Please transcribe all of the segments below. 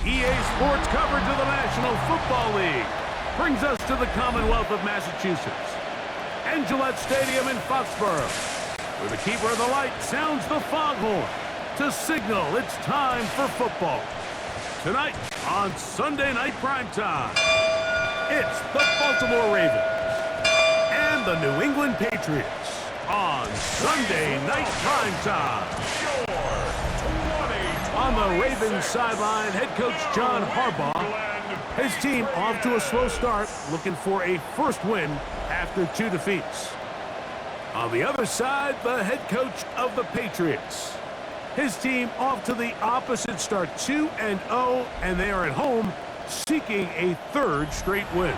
EA Sports coverage of the National Football League brings us to the Commonwealth of Massachusetts and Gillette Stadium in Foxborough, where the keeper of the light sounds the foghorn to signal it's time for football. Tonight on Sunday Night Primetime, it's the Baltimore Ravens and the New England Patriots on Sunday Night Primetime. On the Ravens sideline, head coach John Harbaugh, his team off to a slow start, looking for a first win after 2 defeats. On the other side, the head coach of the Patriots, his team off to the opposite start, 2-0, and they are at home seeking a 3rd straight win.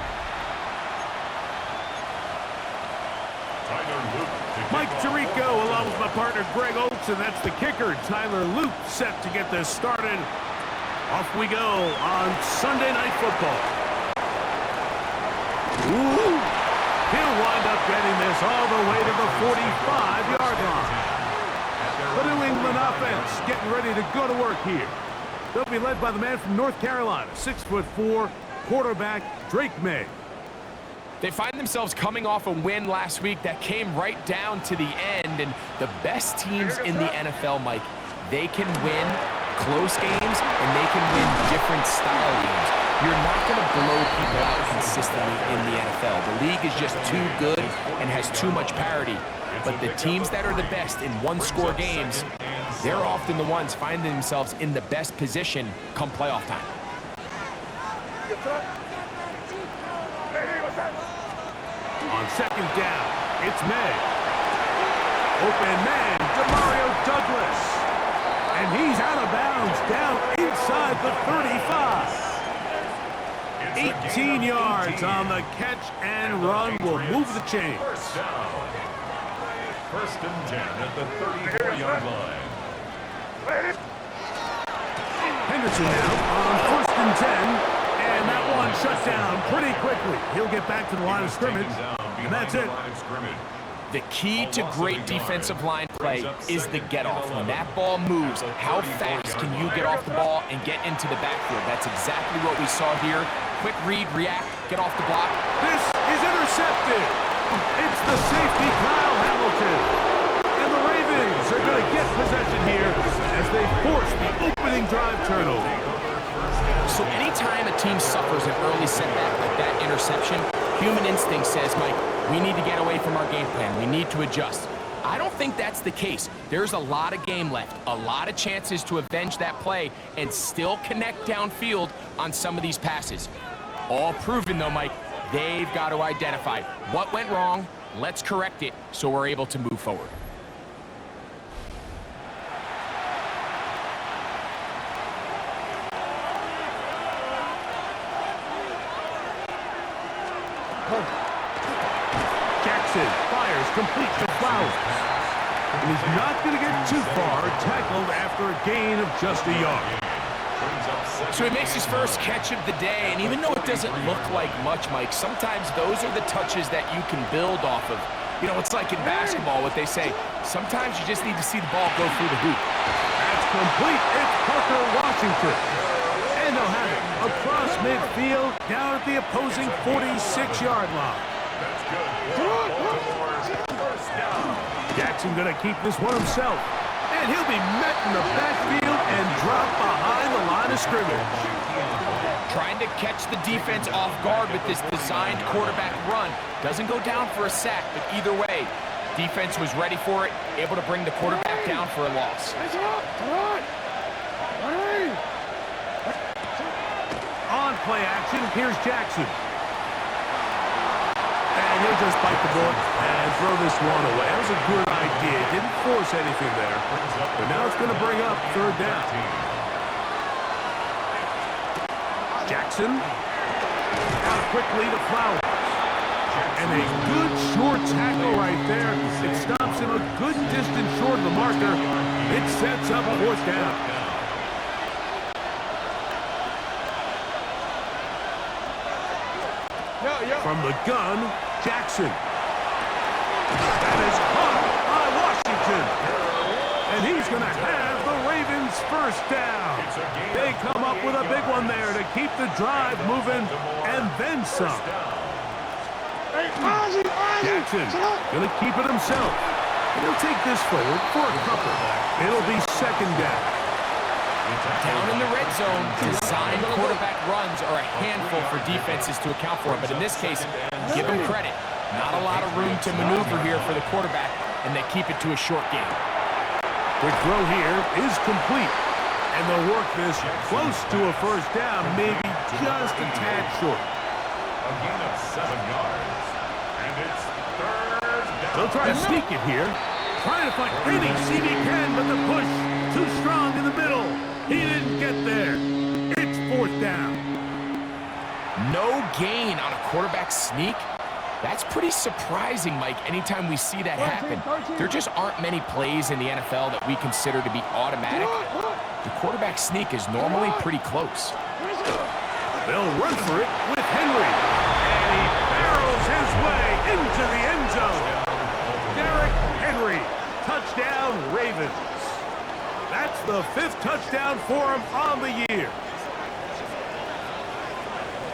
Mike Tirico along with my partner Greg Oates, and that's the kicker, Tyler Luke, set to get this started. Off we go on Sunday Night Football. Ooh, he'll wind up getting this all the way to the 45-yard line. The New England offense getting ready to go to work here. They'll be led by the man from North Carolina, 6'4", quarterback Drake May. They find themselves coming off a win last week that came right down to the end, and the best teams in the NFL, Mike, they can win close games and they can win different style games. You're not going to blow people out consistently in the NFL. The league is just too good and has too much parity. But the teams that are the best in one-score games, they're often the ones finding themselves in the best position come playoff time. on second down. It's May. Open man, Demario Douglas. And he's out of bounds, down inside the 35. 18 yards on the catch and run will move the chains. First and 10 at the 34-yard line. Henderson now on first and 10. And that one shut down pretty quickly. He'll get back to the line of scrimmage. And that's it. The key to great defensive line play is the get-off. When that ball moves, how fast can you get off the ball and get into the backfield? That's exactly what we saw here. Quick read, react, get off the block. This is intercepted. It's the safety, Kyle Hamilton. And the Ravens are going to get possession here as they force the opening drive turnover. So anytime a team suffers an early setback like that interception, human instinct says, Mike, we need to get away from our game plan. We need to adjust. I don't think that's the case. There's a lot of game left, a lot of chances to avenge that play and still connect downfield on some of these passes. All proven, though, Mike, they've got to identify what went wrong, let's correct it so we're able to move forward. Jackson fires complete to Flowers. And he's not going to get too far, tackled after a gain of just a yard. So he makes his first catch of the day, and even though it doesn't look like much, Mike, sometimes those are the touches that you can build off of. You know, it's like in basketball, what they say, sometimes you just need to see the ball go through the hoop. That's complete. It's Parker Washington. And they'll have it across midfield, down at the opposing 46-yard line. Jackson going to keep this one himself. And he'll be met in the backfield and dropped behind the line of scrimmage. Trying to catch the defense off guard with this designed quarterback run. Doesn't go down for a sack, but either way, defense was ready for it, able to bring the quarterback down for a loss. On play action, here's Jackson. And he'll just bite the bullet and throw this one away. That was a good idea. Didn't force anything there. But now it's going to bring up third down. Jackson. Out quickly to Flowers. And a good short tackle right there. It stops him a good distance short of the marker. It sets up fourth down. From the gun, Jackson. That is caught by Washington. And he's going to have the Ravens first down. They come up with a big one there to keep the drive moving and then some. Jackson going to keep it himself. And he'll take this forward for a couple. It'll be second down. Down in the red zone, designed quarterback runs are a handful for defenses to account for. But in this case, give them credit. Not a lot of room to maneuver here for the quarterback, and they keep it to a short game. Quick throw here is complete. And they'll work this close to a first down, maybe just a tad short. A gain of 7 yards. And it's third down. They'll try to sneak it here. Trying to find any seam he can, but the push too strong in the middle. He didn't get there. It's fourth down. No gain on a quarterback sneak. That's pretty surprising, Mike, anytime we see that happen. There just aren't many plays in the NFL that we consider to be automatic. The quarterback sneak is normally pretty close. They'll run for it with Henry. And he barrels his way into the end zone. Derrick Henry, touchdown Ravens. That's the 5th touchdown for him on the year.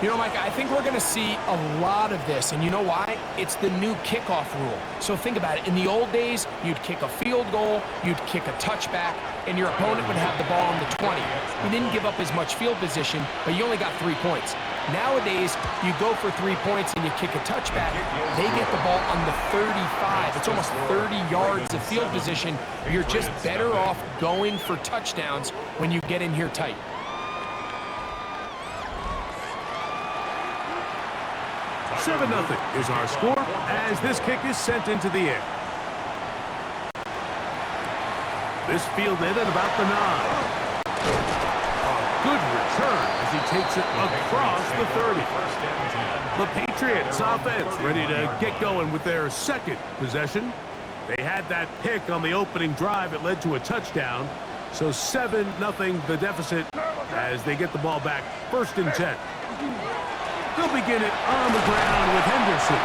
You know, Mike, I think we're going to see a lot of this, and you know why? It's the new kickoff rule. So think about it. In the old days, you'd kick a field goal, you'd kick a touchback, and your opponent would have the ball on the 20. You didn't give up as much field position, but you only got 3 points. Nowadays, you go for 3 points and you kick a touchback, they get the ball on the 35. It's almost 30 yards of field position. You're just better off going for touchdowns when you get in here tight. 7-0 is our score as this kick is sent into the air. This fielded at about the 9. A good return as he takes it across the 30. The Patriots offense ready to get going with their second possession. They had that pick on the opening drive. It led to a touchdown. So 7-0 the deficit as they get the ball back. 1st and 10. They'll begin it on the ground with Henderson.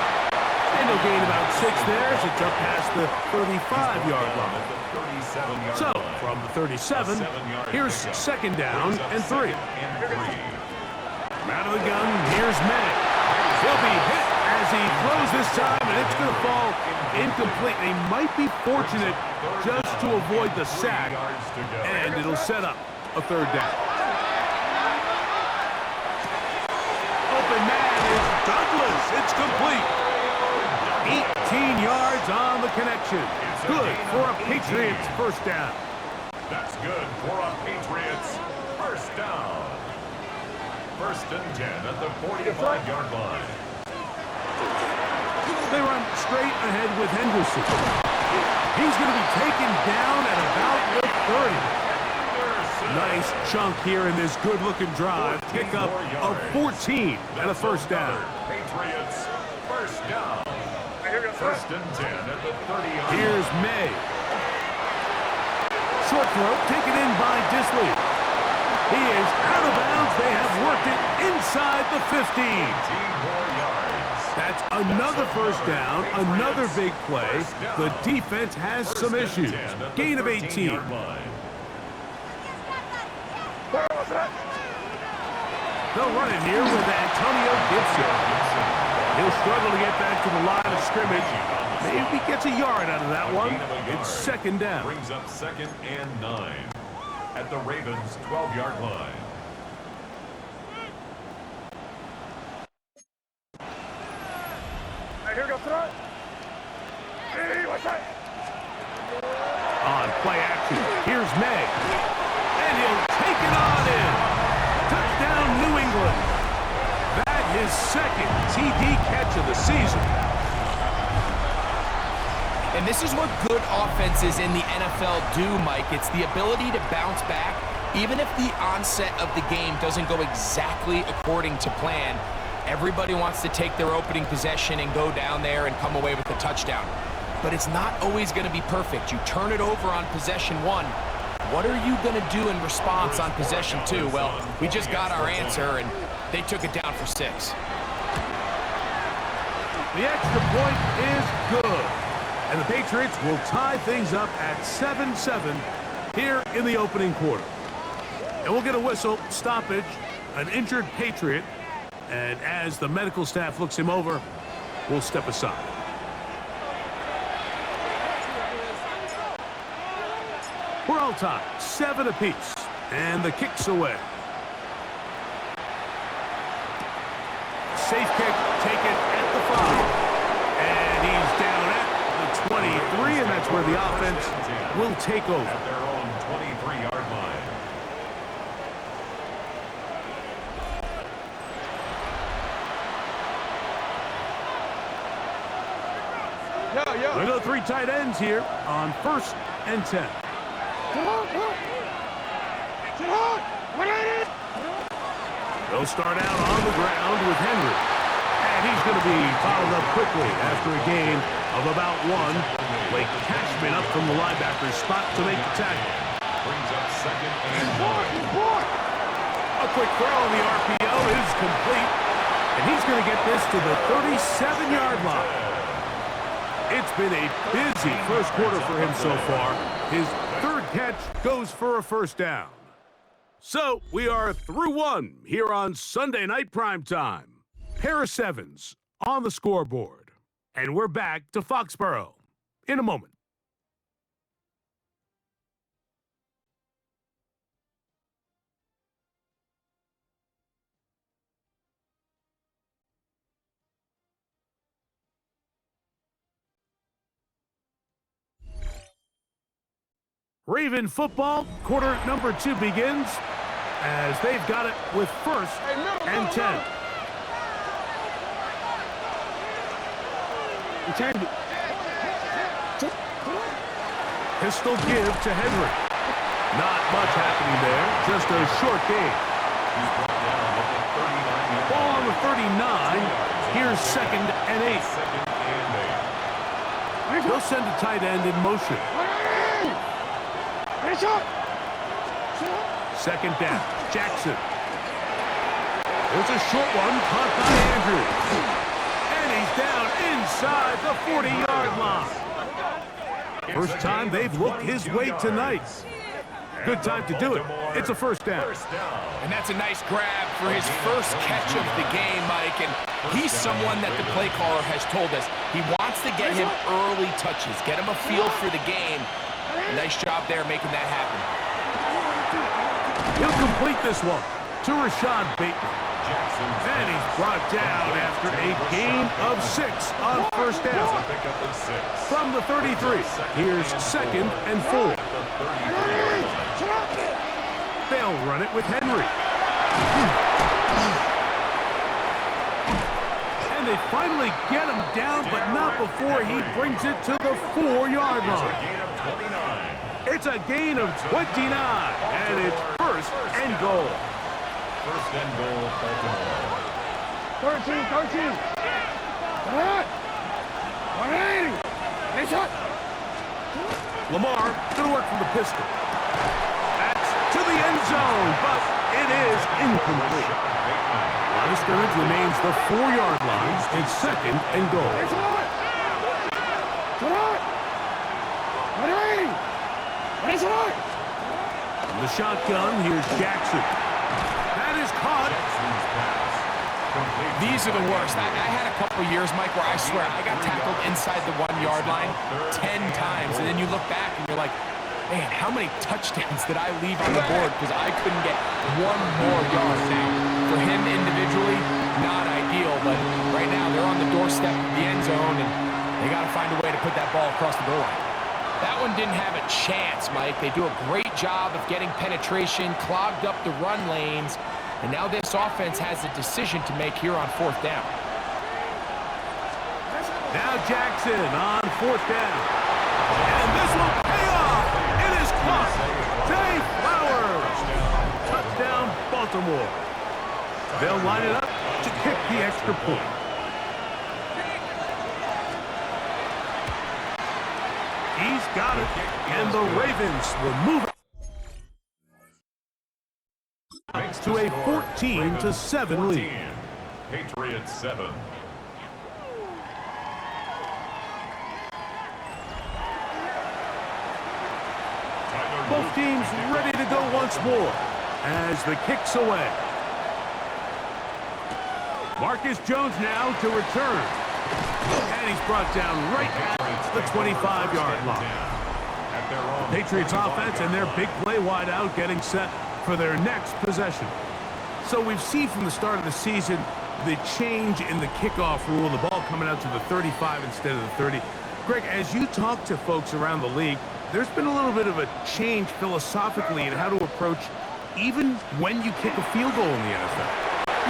And they'll gain about 6 there as it's up past the 35-yard line. So, from the 37, here's 2nd down and 3. Out of the gun, here's May. He'll be hit as he throws this time, and it's going to fall incomplete. They might be fortunate just to avoid the sack, and it'll set up a 3rd down. Open man is Douglas. It's complete. 18 yards on the connection. Good for a Patriots 1st down. That's good for a Patriots 1st down. 1st and 10 at the 45-yard line. They run straight ahead with Henderson. He's going to be taken down at about the 30. Nice chunk here in this good-looking drive. Pick up a 14 and a 1st down. Patriots 1st down. 1st and 10 at the 30-yard line. Here's May. Short throw taken in by Disley. He is out of bounds. They have worked it inside the 15. 18 more yards. That's another 1st down, another big play. The defense has some issues. Gain of 18. They'll run it here with Antonio Gibson. He'll struggle to get back to the line of scrimmage. Maybe gets a yard out of that one. It's 2nd down. Brings up 2nd and 9 at the Ravens' 12-yard line. Here we go, throw it. Hey, what's that? On play action, here's May. And he'll take it on in. Touchdown, New England. That is 2nd TD catch of the season. And this is what good offenses in the NFL do, Mike. It's the ability to bounce back, even if the onset of the game doesn't go exactly according to plan. Everybody wants to take their opening possession and go down there and come away with a touchdown. But it's not always going to be perfect. You turn it over on possession 1. What are you going to do in response on possession 2? Well, we just got our answer, and they took it down for 6. The extra point is good. And the Patriots will tie things up at 7-7 here in the opening quarter. And we'll get a whistle, stoppage, an injured Patriot. And as the medical staff looks him over, we'll step aside. We're all tied, 7 apiece. And the kick's away. Safe kick taken at the 5. And he's down at the 23, and that's where the offense will take over. At their own 23-yard line. We go 3 tight ends here on 1st and 10. They'll start out on the ground with Henry. And he's going to be followed up quickly after a gain of about 1. Blake Cashman up from the linebacker's spot to make the tackle. Brings up 2nd and 9. A quick throw on the RPO is complete. And he's going to get this to the 37-yard line. It's been a busy 1st quarter for him so far. His 3rd catch goes for a 1st down. So we are through 1 here on Sunday Night Primetime. Pair of 7s on the scoreboard. And we're back to Foxborough in a moment. Raven football, quarter number 2 begins as they've got it with 1st and 10. Pistol give to Henry. Not much happening there. Just a short game. Ball on the 39. Here's 2nd and 8. He'll send the tight end in motion. 2nd down. Jackson. There's a short one caught by Andrews. And he's down inside the 40-yard line. First time they've looked his way tonight. Good time to do it. It's a 1st down. And that's a nice grab for his first catch of the game, Mike. And he's someone that the play caller has told us he wants to get him early touches, get him a feel for the game. Nice job there making that happen. He'll complete this one to Rashad Bateman. And he's brought down after a gain of 6 on 1st down. From the 33, here's 2nd and 4. They'll run it with Henry. And they finally get him down, but not before he brings it to the 4-yard line. It's a gain of 29, and it's 1st and goal. 1st and goal, Baltimore. 13. Come on. 180. Nice shot. Lamar going to work from the pistol. That's to the end zone, but it is incomplete. Line of scrimmage remains the 4-yard line. It's 2nd and goal. Nice shot. Come on. 180. Nice shot. From the shotgun, here's Jackson. That is caught. These are the worst. I had a couple years, Mike, where I swear I got tackled inside the 1-yard line 10 times. And then you look back and you're like, man, how many touchdowns did I leave on the board because I couldn't get one more yard. Now, for him individually, not ideal, but right now they're on the doorstep of the end zone, and they got to find a way to put that ball across the goal line. That one didn't have a chance, Mike. They do a great job of getting penetration, clogged up the run lanes, and now this offense has a decision to make here on 4th down. Now Jackson on 4th down. And this will pay off. It is caught. Zay Flowers. Touchdown, Baltimore. They'll line it up to kick the extra point. He's got it. And the Ravens will move it to a 14-7 lead. Patriots 7. Both teams ready to go once more as the kick's away. Marcus Jones now to return. And he's brought down right at the 25-yard line. The Patriots offense and their big play wide out getting set for their next possession. So we've seen from the start of the season the change in the kickoff rule, the ball coming out to the 35 instead of the 30. Greg, as you talk to folks around the league, there's been a little bit of a change philosophically in how to approach even when you kick a field goal in the NFL.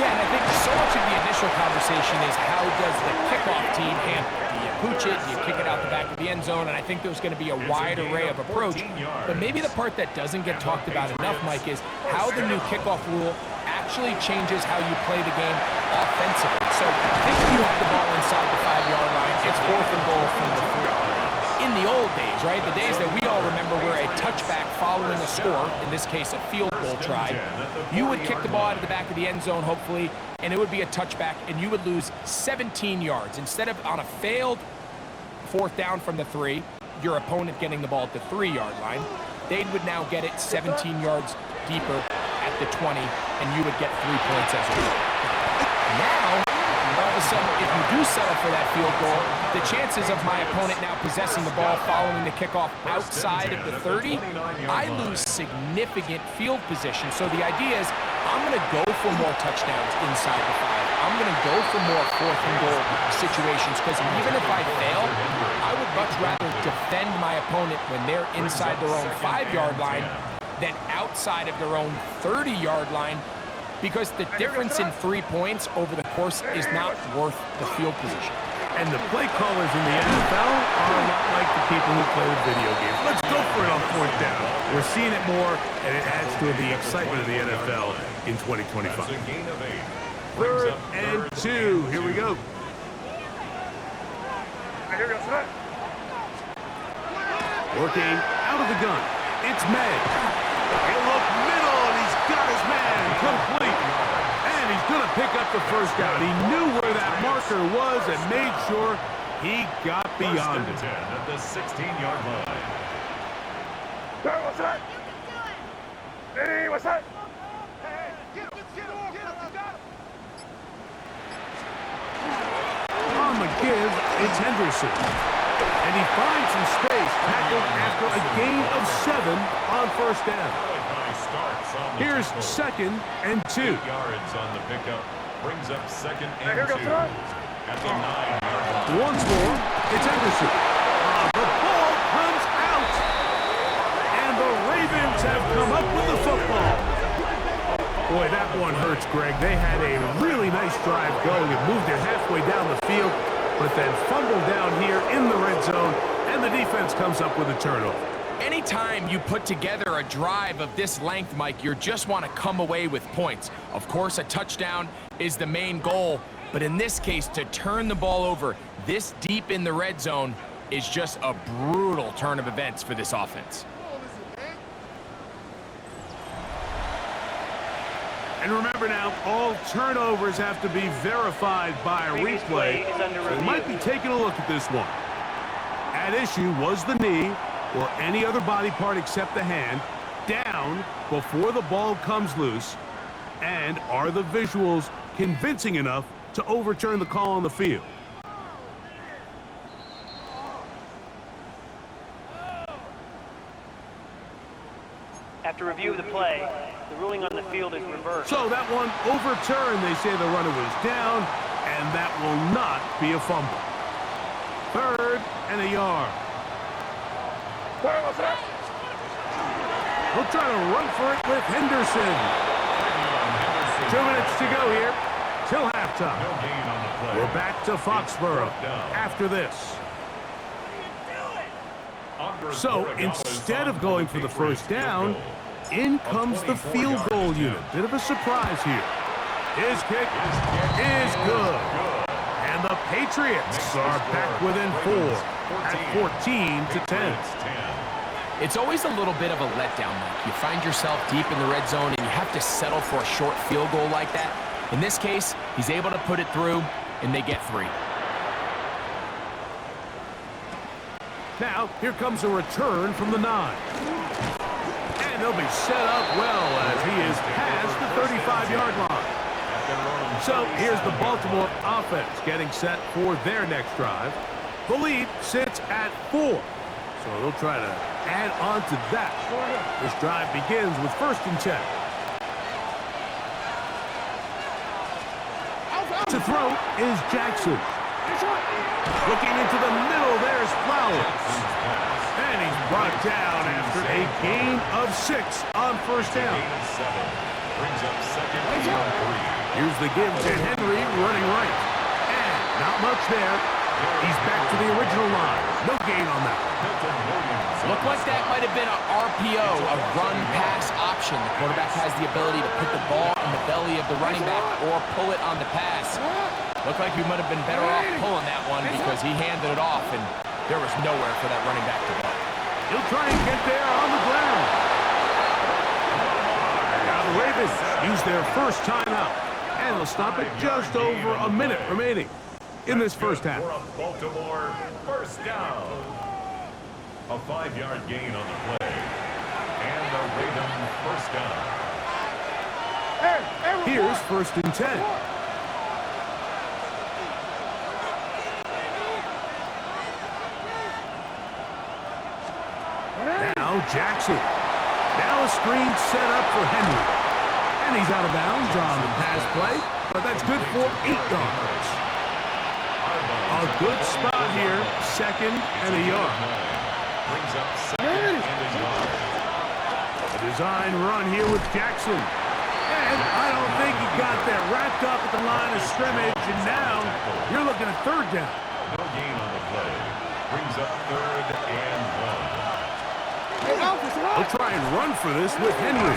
Yeah, and I think so much of the initial conversation is how does the kickoff team handle it? Do you pooch it? Do you kick it out the back of the end zone? And I think there's going to be a wide array of approach. But maybe the part that doesn't get talked about enough, Mike, is how the new kickoff rule actually changes how you play the game offensively. So think you have the ball inside the 5-yard line. It's 4th and goal from the 3. In the old days, right, the days that we all remember where a touchback following a score, in this case a field goal try, you would kick the ball out of the back of the end zone, hopefully, and it would be a touchback, and you would lose 17 yards. Instead of on a failed 4th down from the 3, your opponent getting the ball at the 3-yard line, they would now get it 17 yards deeper at the 20, and you would get 3 points as a result. Now, all of a sudden, if you do settle for that field goal, the chances of my opponent now possessing the ball following the kickoff outside of the 30, I lose significant field position. So the idea is I'm going to go for more touchdowns inside the 5. I'm going to go for more 4th and goal situations because even if I fail, I would much rather defend my opponent when they're inside their own 5-yard line than outside of their own 30-yard line, because the difference in 3 points over the course is not worth the field position. And the play callers in the NFL are a lot like the people who play the video games. Let's go for it on fourth down. We're seeing it more, and it adds to the excitement of the NFL in 2025. That's a gain of 8. Third and 2. Here we go. Working out of the gun. It's May. He'll look middle, and he's got his man complete. And he's going to pick up the first down. He knew where that marker was and made sure he got beyond it. 10 at the 16-yard line. What's that? Hey, what's that? On the give, it's Henderson. And he finds some space, tackled after a gain of 7 on first down. Here's second and 2. 8 yards on the pickup. Brings up second and 2. At the 9-yard line. Once more, it's Henderson. The ball comes out. And the Ravens have come up with the football. Boy, that one hurts, Greg. They had a really nice drive going and moved it halfway down the field, but then fumbled down here in the red zone, and the defense comes up with a turnover. Anytime you put together a drive of this length, Mike, you just want to come away with points. Of course, a touchdown is the main goal, but in this case, to turn the ball over this deep in the red zone is just a brutal turn of events for this offense. And remember now, all turnovers have to be verified by a replay. So we might be taking a look at this one. At issue was the knee or any other body part except the hand down before the ball comes loose. And are the visuals convincing enough to overturn the call on the field? After review of the play, the ruling on the field is reversed. So that one overturned. They say the runner was down, and that will not be a fumble. Third and a yard. We'll try to run for it with Henderson. 2 minutes to go here till halftime. No gain on the play. We're back to Foxborough after this. So instead of going for the first down, in comes the field goal unit. Bit of a surprise here. His kick is good. And the Patriots are back within 4 at 14-10. It's always a little bit of a letdown, Mike. You find yourself deep in the red zone and you have to settle for a short field goal like that. In this case, he's able to put it through, and they get 3. Now, here comes a return from the 9. And they'll be set up well as he is past the 35-yard line. So here's the Baltimore offense getting set for their next drive. The lead sits at 4. So they'll try to add on to that. This drive begins with 1st and 10. To throw is Jackson. Looking into the middle, there's Flowers. And he's brought down after a gain of 6 on first down. Brings up second and 3. Here's the give to Henry running right. And not much there. He's back to the original line. No gain on that. Looked like that might have been an RPO, a run-pass option. The quarterback has the ability to put the ball in the belly of the running back or pull it on the pass. Looked like we might have been better off pulling that one because he handed it off, and there was nowhere for that running back to go. He'll try and get there on the ground. Now the Ravens use their first timeout, and they'll stop it just over a minute remaining in this first half. For a Baltimore first down. A 5-yard gain on the play. And the Ravens first down. Here's 1st and 10. Now Jackson. Now a screen set up for Henry. And he's out of bounds on the pass play, but that's good for 8 yards. A good spot here, 2nd and a yard. Brings up second and a yard. A design run here with Jackson. And I don't think he got there. Wrapped up at the line of scrimmage, and now you're looking at 3rd down. No gain on the play. Brings up 3rd and 1. He'll try and run for this with Henry.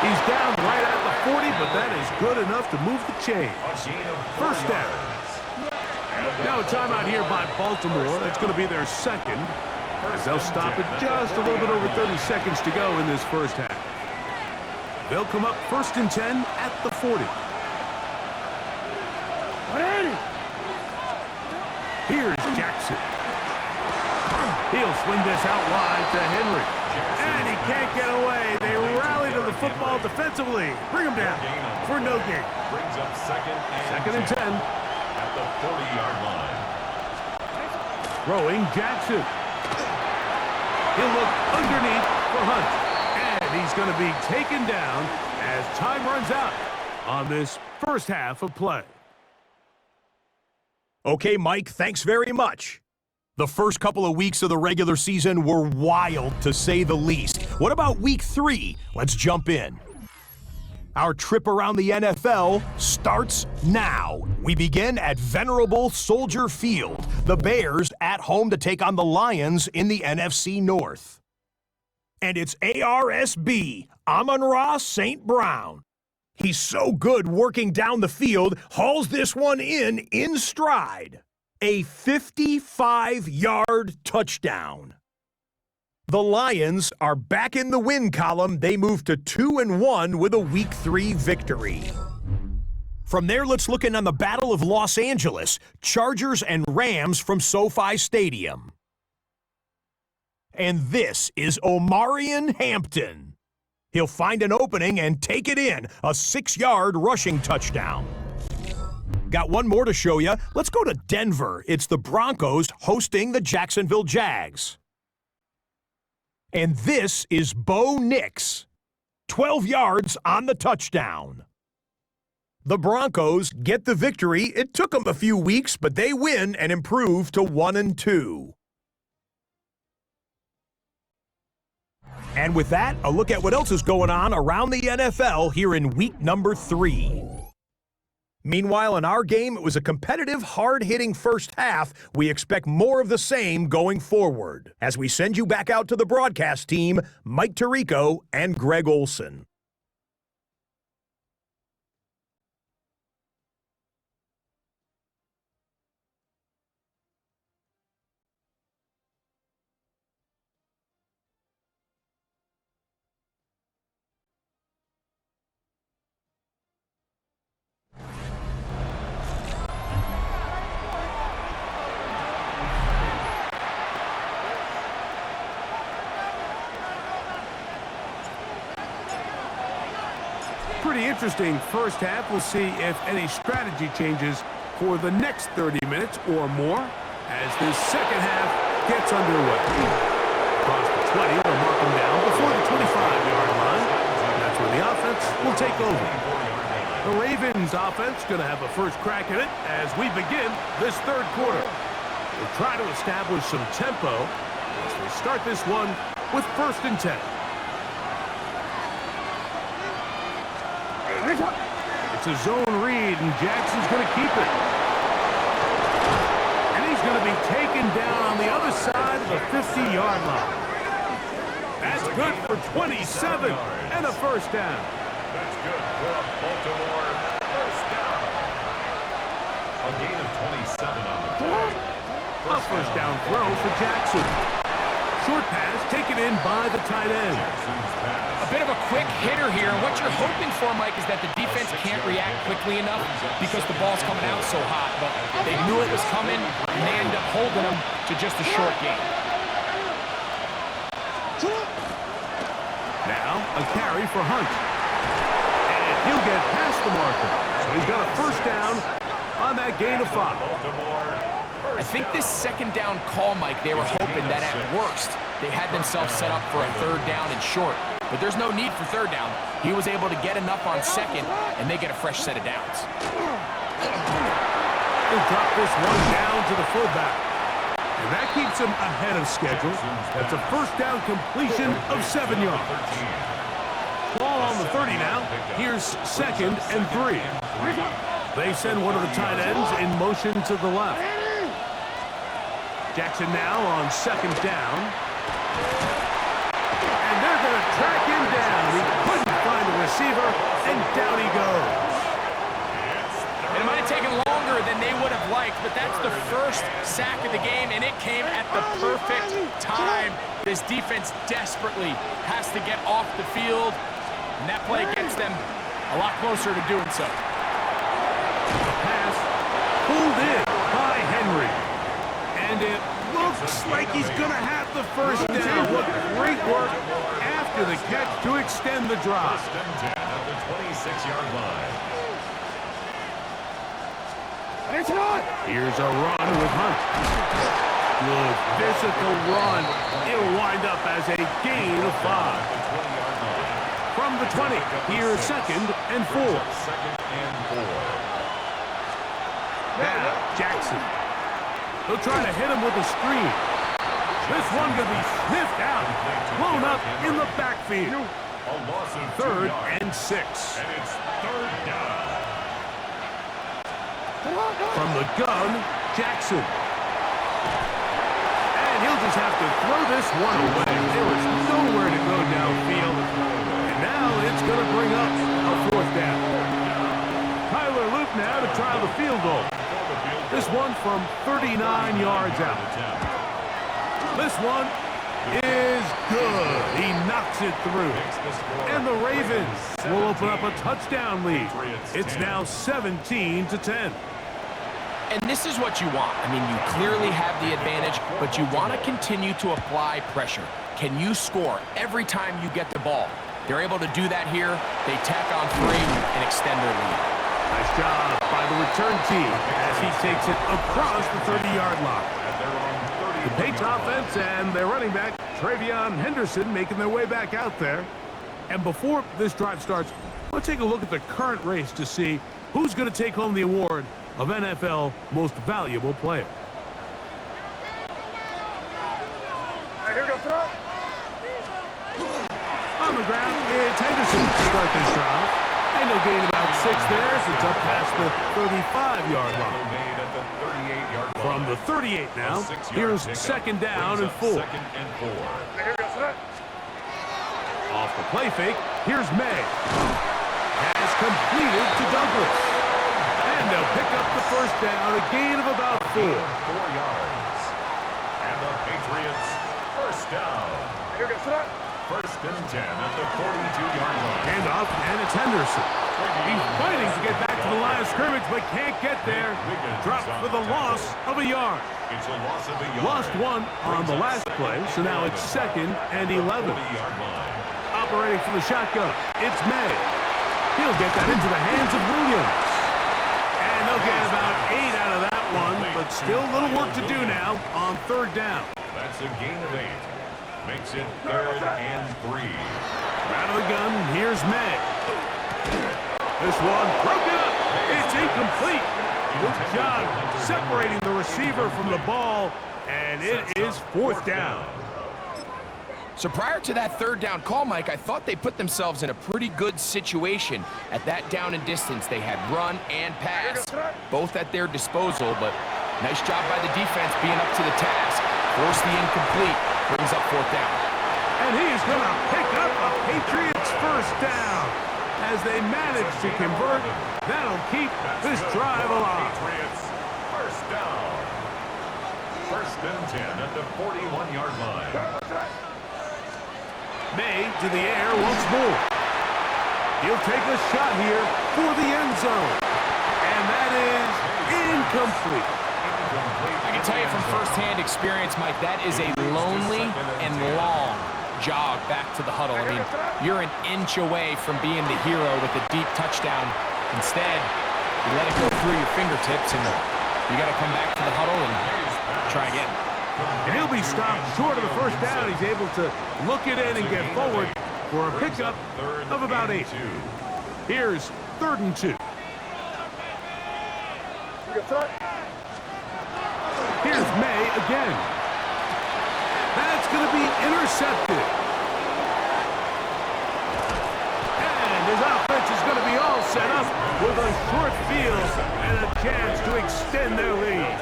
He's down right at the 40, but that is good enough to move the chain. First down. Now a timeout here by Baltimore. That's going to be their second, as they'll stop it just a little bit over 30 seconds to go in this first half. They'll come up 1st and 10 at the 40. Here's Jackson. He'll swing this out wide to Henry. And he can't get away. They rally to the football defensively. Bring him down for no gain. Brings up 2nd and 10. At the 40-yard line. Throwing Jackson. He'll look underneath for Hunt. And he's going to be taken down as time runs out on this first half of play. Okay, Mike, thanks very much. The first couple of weeks of the regular season were wild, to say the least. What about week 3? Let's jump in. Our trip around the NFL starts now. We begin at venerable Soldier Field. The Bears at home to take on the Lions in the NFC North. And it's ARSB, Amon-Ra St. Brown. He's so good working down the field, hauls this one in stride. A 55-yard touchdown. The Lions are back in the win column. They move to 2-1 with a Week 3 victory. From there, let's look in on the Battle of Los Angeles, Chargers and Rams from SoFi Stadium. And this is Omarion Hampton. He'll find an opening and take it in, a 6-yard rushing touchdown. Got one more to show you. Let's go to Denver. It's the Broncos hosting the Jacksonville Jags. And this is Bo Nix. 12 yards on the touchdown. The Broncos get the victory. It took them a few weeks, but they win and improve to 1-2. And with that, a look at what else is going on around the NFL here in week number 3. Meanwhile, in our game, it was a competitive, hard-hitting first half. We expect more of the same going forward. As we send you back out to the broadcast team, Mike Tirico and Greg Olson. Pretty interesting first half. We'll see if any strategy changes for the next 30 minutes or more as this second half gets underway. Across the 20, they'll mark them down before the 25-yard line. And that's where the offense will take over. The Ravens offense going to have a first crack at it as we begin this third quarter. They'll try to establish some tempo as they start this one with 1st and 10. It's a zone read, and Jackson's going to keep it. And he's going to be taken down on the other side of the 50-yard line. That's good for 27 and a first down. That's good for a Baltimore first down. A gain of 27 on the play. A first down throw for Jackson. Short pass taken in by the tight end. A bit of a quick hitter here. What you're hoping for, Mike, is that the defense can't react quickly enough because the ball's coming out so hot. But they knew it was coming, and they end up holding them to just a short gain. Now a carry for Hunt. And he'll get past the marker. So he's got a first down on that gain of 5. I think this second down call, Mike, they were hoping that at worst they had themselves set up for a third down and short. But there's no need for third down. He was able to get enough on second, and they get a fresh set of downs. He'll drop this one down to the fullback. And that keeps him ahead of schedule. That's a first down completion of 7 yards. Ball on the 30 now. Here's 2nd and 3. They send one of the tight ends in motion to the left. Jackson now on second down. And they're going to track him down. He couldn't find the receiver, and down he goes. It might have taken longer than they would have liked, but that's the first sack of the game, and it came at the perfect time. This defense desperately has to get off the field, and that play gets them a lot closer to doing so. Pass pulled in by Henry. And it looks like he's going to have the first down. What great work after the catch to extend the drive. First and 10 at the 26-yard line. Here's a run with Hunt. Good physical run. It'll wind up as a gain of 5. From the 20, here's second and 4. Second and 4. Now, Jackson. They'll try to hit him with a screen. This one going to be sniffed out. Blown up in the backfield. A loss of 2 Third yards. and 6. And it's third down. From the gun, Jackson. And he'll just have to throw this one away. There was nowhere to go downfield. And now it's going to bring up a fourth down. Tyler Luke now to try the field goal. This one from 39 yards out. This one is good. He knocks it through. And the Ravens will open up a touchdown lead. It's now 17-10. And this is what you want. I mean, you clearly have the advantage, but you want to continue to apply pressure. Can you score every time you get the ball? They're able to do that here. They tack on 3 and extend their lead. Nice job by the return team as he takes it across the 30-yard line. The Patriots offense and their running back, Travion Henderson, making their way back out there. And before this drive starts, let's take a look at the current race to see who's going to take home the award of NFL Most Valuable Player. Here we go, throw. On the ground, it's Henderson to start this drive. And he'll gain about 6 there as it's up past the 35-yard line. From the 38 now, here's second down and 4. Here we go, throw. Off the play fake, here's May. Has completed to Douglas. And they'll pick up the first down, a gain of about 4. 4 yards. And the Patriots first down. Here we go, throw. First and 10 at the 42-yard line. Hand off, and it's Henderson. He's fighting to get back to the line of scrimmage, but can't get there. Dropped for the loss of a yard. It's a loss of a yard. Lost 1 on the last play, so now it's second and 11. 40-yard line. Operating from the shotgun, it's May. He'll get that into the hands of Williams. And they'll get about 8 out of that one, but still a little work to do now on third down. That's a gain of 8. Makes it third and 3. Out of the gun, here's May. This one broken up. It's incomplete. Good job separating the receiver from the ball, and it is fourth down. So prior to that third down call, Mike, I thought they put themselves in a pretty good situation at that down and distance. They had run and pass, both at their disposal, but nice job by the defense being up to the task. Force the incomplete, brings up fourth down. And he's going to pick up a Patriots first down. As they manage to convert, that'll keep this drive alive. Patriots first down. First and 10 at the 41-yard line. May to the air once more. He'll take a shot here for the end zone. And that is incomplete. I can tell you from firsthand experience, Mike, that is a lonely and long jog back to the huddle. I mean, you're an inch away from being the hero with a deep touchdown. Instead, you let it go through your fingertips, and you got to come back to the huddle and try again. And he'll be stopped short of the first down. He's able to look it in and get forward for a pickup of about 8. Here's third and 2. Here's May again. That's going to be intercepted. And his offense is going to be all set up with a short field and a chance to extend their lead.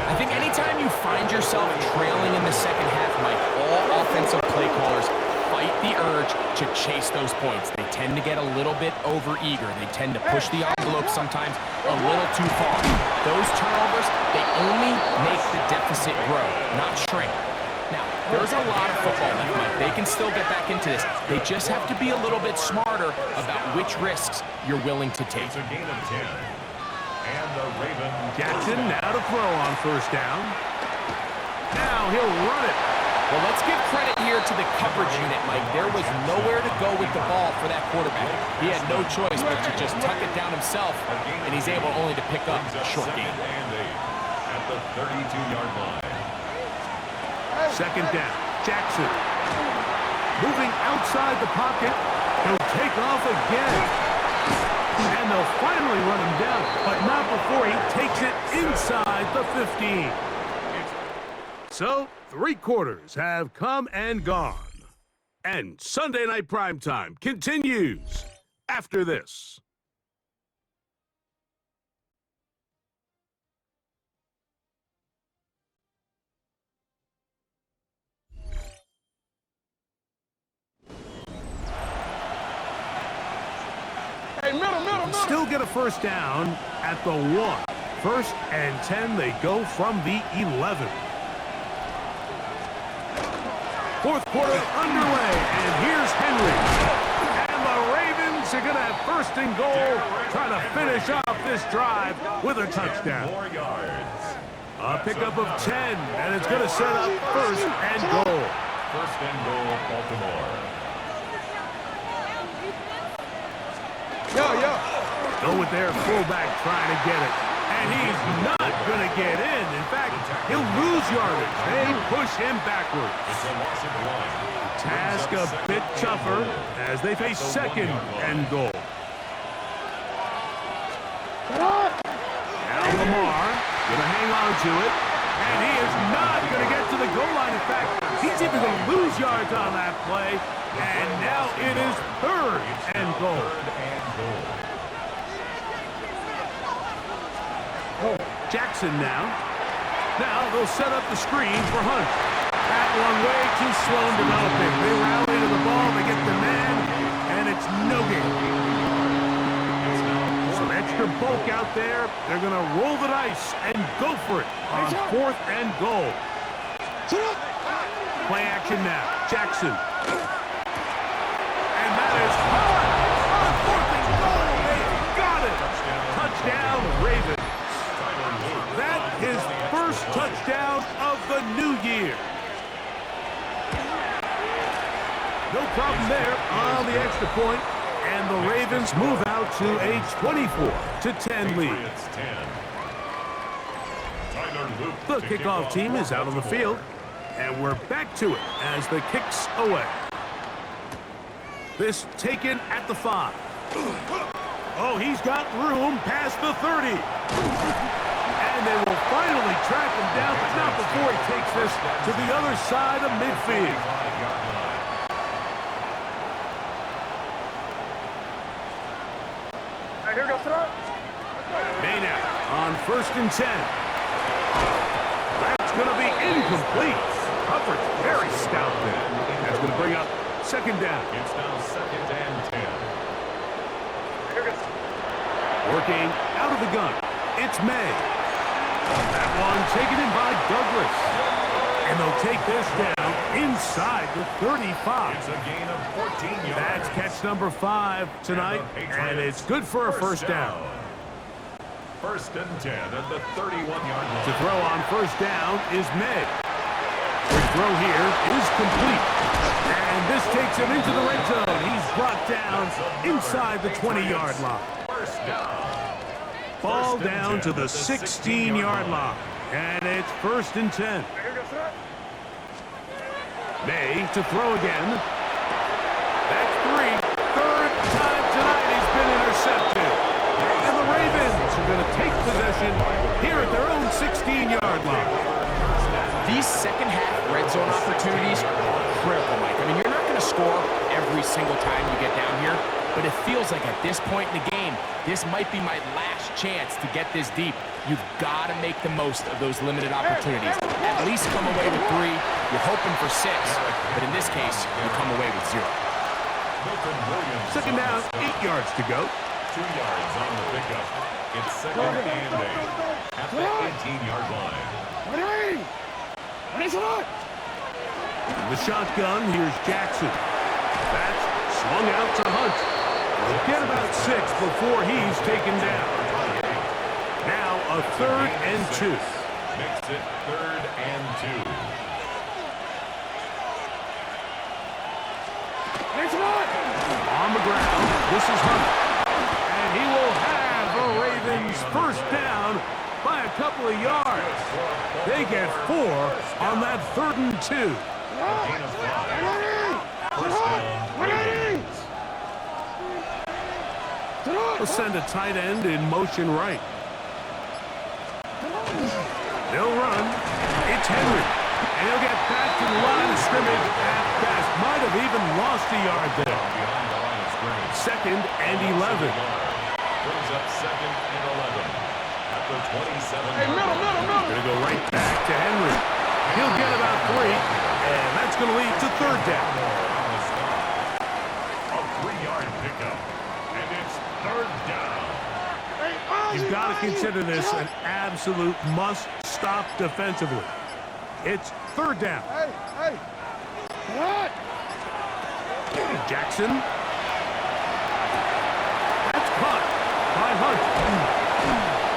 I think anytime you find find yourself trailing in the second half, Mike, all offensive play callers fight the urge to chase those points. They tend to get a little bit overeager. They tend to push the envelope sometimes a little too far. Those turnovers, they only make the deficit grow, not shrink. Now, there's a lot of football left, Mike. They can still get back into this. They just have to be a little bit smarter about which risks you're willing to take. It's a gain of 10. And the Ravens. Jackson now to throw on first down. Now he'll run it. Well, let's give credit here to the coverage unit, Mike. There was nowhere to go with the ball for that quarterback. He had no choice but to just tuck it down himself, and he's able only to pick up a short gain. And 8 at the 32-yard line. Second down. Jackson. Moving outside the pocket. He'll take off again. And they'll finally run him down, but not before he takes it inside the 15. So, 3 quarters have come and gone. And Sunday Night Primetime continues after this. Still get a first down at the 1. 1st and 10, they go from the 11. 4th quarter underway, and here's Henry. And the Ravens are going to have 1st and goal, trying to finish off this drive with a touchdown. 4 yards. A pickup of 10, and it's going to set up 1st and goal. 1st and goal, Baltimore. Go with their fullback trying to get it. And he's not going to get in. In fact, he'll lose yardage. They push him backwards. It's a loss of 1. Task a bit tougher as they face 2nd and goal. Now Lamar going to hang on to it. And he is not going to get to the goal line. In fact, he's even going to lose yards on that play. And now it is 3rd and goal. Jackson now. Now they'll set up the screen for Hunt. That one way too slow in developing. They rally to the ball, they get the man, and it's no gain. Some extra bulk out there. They're going to roll the dice and go for it on 4th and goal. Play action now. Jackson. And that is hard. On 4th and goal. They got it. Touchdown, Ravens. That is 1st touchdown of the new year. No problem there on the extra point, and the Ravens move out to a 24-10 lead. The kickoff team is out on the field, and we're back to it as the kicks away. This taken at the 5. Oh, he's got room past the 30. And they will finally track him down, but not before he takes this to the other side of midfield. Maynard on 1st and 10. That's going to be incomplete. Coverage very stout there. That's going to bring up 2nd down. It's now 2nd and 10. Working out of the gun. It's May. That one taken in by Douglas. And they'll take this down inside the 35. It's a gain of 14 yards. That's catch number 5 tonight, and it's good for a 1st down. 1st and 10 at the 31-yard line. To throw on 1st down is May. Quick throw here is complete. And this takes him into the red zone. He's brought down inside the 20-yard line. 1st down. Ball down to the 16-yard line. And it's 1st and 10. May to throw again. That's 3. 3rd time tonight he's been intercepted. And the Ravens are going to take possession here at their own 16-yard line. These second-half red zone opportunities are critical, Mike. I mean, you're not going to score every single time you get down here, but it feels like at this point in the game, game. This might be my last chance to get this deep. You've got to make the most of those limited opportunities. At least come away with 3. You're hoping for 6, but in this case, you come away with 0. Second down, 8 yards to go. 2 yards on the pickup. It's second and 8 at the 18-yard line. In the shotgun, here's Jackson. That's swung out to Hunt. He'll get about 6 before he's taken down. Now a 3rd and 2. Makes it 3rd and 2. On the ground, this is Hunt. And he will have the Ravens first down by a couple of yards. They get 4 on that 3rd and 2. Gain of 5. First down, Ravens. We'll send a tight end in motion right. They'll run. It's Henry. And he'll get back to the line of scrimmage at best. Might have even lost a yard there. Behind the line of scrimmage. 2nd and 11. Brings up 2nd and 11 at the 27-yard line. Going to go right back to Henry. He'll get about 3, and that's going to lead to 3rd down. A 3-yard pickup, and it's 3rd down. You've got to consider this an absolute must-stop defensively. It's 3rd down. Jackson. That's caught by Hunt.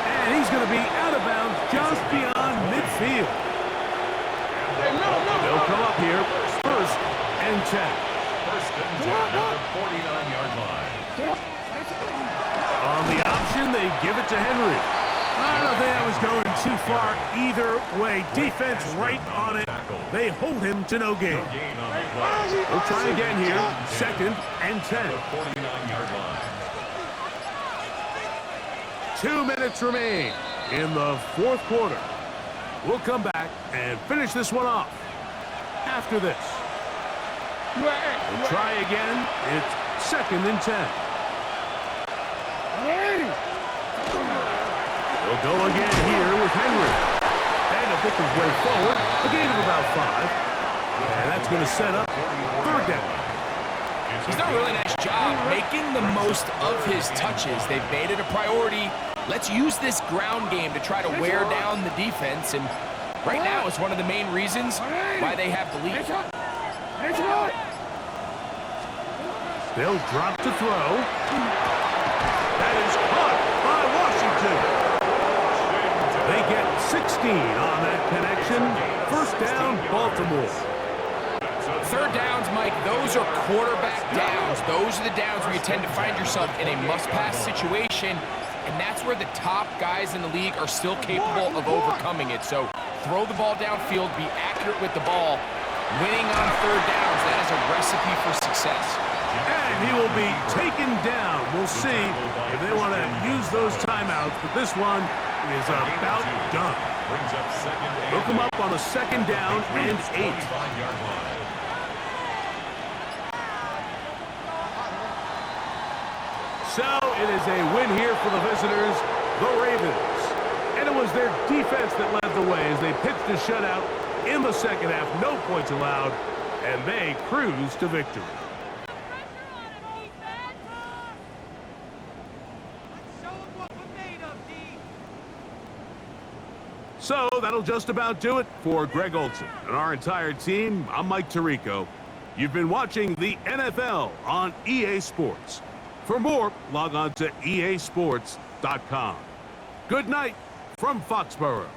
And he's going to be out of bounds just beyond midfield. They'll come up here, 1st and 10. 1st and 10 at the 49-yard line. On the option, they give it to Henry. I don't think that was going too far either way. Defense right on it. They hold him to no gain. Gain on the play. We'll try again here. 2nd and 10. The 49-yard line. 2 minutes remain in the 4th quarter. We'll come back and finish this one off after this. We'll try again. It's 2nd and 10. They'll go again here with Henry. And he'll pick his way forward. A gain of about 5. And that's going to set up 3rd down. He's done a really nice job making the most of his touches. They've made it a priority. Let's use this ground game to try to wear down the defense. And right now, it's one of the main reasons why they have the lead. They'll drop to throw. That is caught by Washington. They get 16 on that connection. 1st down, Baltimore. 3rd downs, Mike, those are quarterback downs. Those are the downs where you tend to find yourself in a must-pass situation, and that's where the top guys in the league are still capable of overcoming it. So throw the ball downfield, be accurate with the ball. Winning on 3rd downs, that is a recipe for success. And he will be taken down. We'll see if they want to use those timeouts, but this one is about done. Brings up 2nd and Look him up on a 2nd down and 8. 5-yard line. So it is a win here for the visitors, the Ravens. And it was their defense that led the way as they pitched a shutout in the 2nd half. No points allowed, and they cruise to victory. So that'll just about do it for Greg Olson and our entire team. I'm Mike Tirico. You've been watching the NFL on EA Sports. For more, log on to easports.com. Good night from Foxborough.